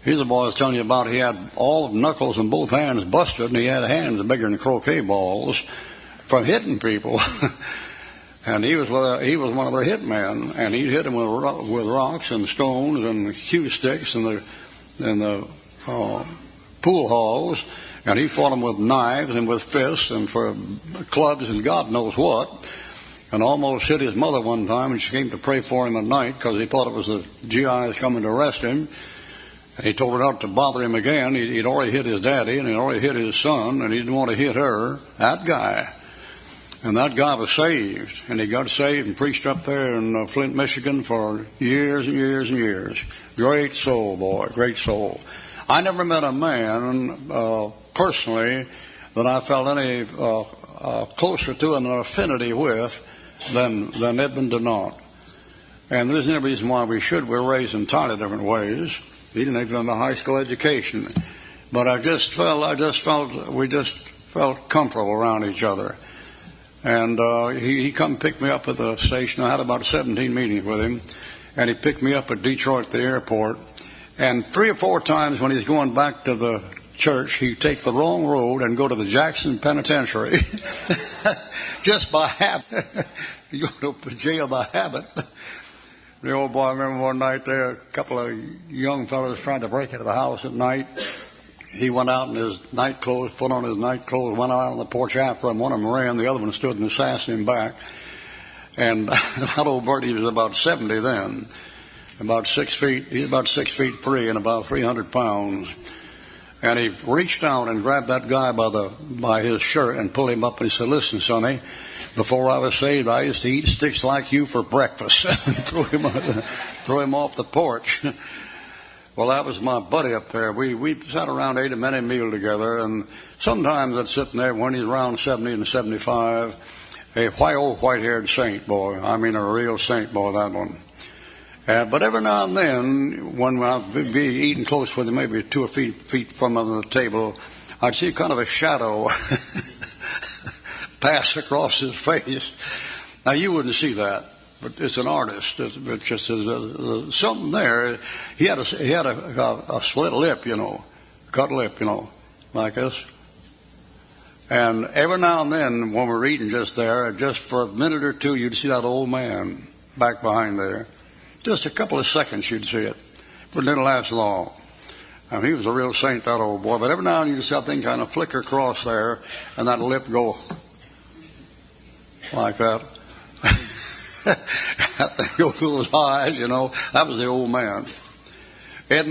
He's the boy I was telling you about. He had all the knuckles in both hands busted, and he had hands bigger than croquet balls from hitting people. And he was one of their hitmen, and he'd hit them with rocks and stones and cue sticks and the pool halls, and he fought them with knives and with fists and for clubs and God knows what, and almost hit his mother one time, and she came to pray for him at night because he thought it was the GIs coming to arrest him. And he told her not to bother him again. He'd already hit his daddy, and he'd already hit his son, and he didn't want to hit her, that guy. And that guy was saved, and he got saved and preached up there in Flint, Michigan for years and years and years. Great soul, boy, great soul. I never met a man personally that I felt any closer to an affinity with than Edmund Denant. And there isn't any reason why we should. We're raised in entirely different ways. He didn't even have a high school education. But we just felt comfortable around each other. And he come pick me up at the station. I had about 17 meetings with him. And he picked me up at Detroit at the airport. And 3 or 4 times when he's going back to the church, he'd take the wrong road and go to the Jackson Penitentiary. Just by habit. You go to jail by habit. The old boy, I remember one night there, a couple of young fellows trying to break into the house at night. He went out in his night clothes, put on his night clothes, went out on the porch after him. One of them ran, the other one stood and assassin him back. And that old birdie was about 70 then, about 6 feet. He's about 6'3" and about 300 pounds. And he reached down and grabbed that guy by his shirt and pulled him up. And he said, "Listen, Sonny, before I was saved, I used to eat sticks like you for breakfast." throw him off the porch. Well, that was my buddy up there. We sat around, ate a many meal together, and sometimes I'd sit in there when he's around 70 and 75, a white-haired saint, boy. I mean, a real saint, boy, that one. But every now and then, when I'd be eating close with him, maybe 2 or 3 feet from him on the table, I'd see kind of a shadow pass across his face. Now, you wouldn't see that, but it's an artist. It just is something there. He had a split lip, cut lip, like this. And every now and then, when we're eating just there, just for a minute or two, you'd see that old man back behind there. Just a couple of seconds you'd see it, but it didn't last long. I mean, he was a real saint, that old boy. But every now and then you'd see that thing kind of flicker across there, and that lip go like that. That thing go through his eyes, That was the old man. Edmund